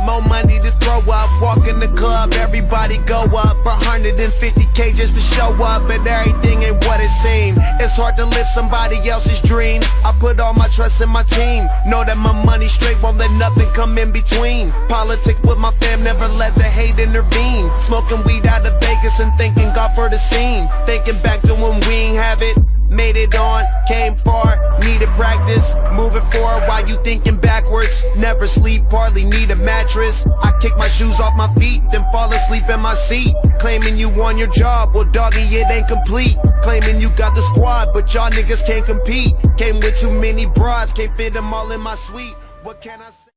more money to throw up. Walk in the club, everybody go up. 150K just to show up, but everything ain't what it seems. It's hard to live somebody else's dreams. I put all my trust in my team. Know that my money straight, won't let nothing come in between. Politic with my fam, never let the hate intervene. Smoking weed out of Vegas and thanking God for the scene. Thinking back to when we ain't have it. Made it on, came far, needed practice. Moving forward while you thinking backwards. Never sleep, hardly need a mattress. I kick my shoes off my feet, then fall asleep in my seat. Claiming you won your job, well doggy it ain't complete. Claiming you got the squad, but y'all niggas can't compete. Came with too many broads, can't fit them all in my suite. What can I say?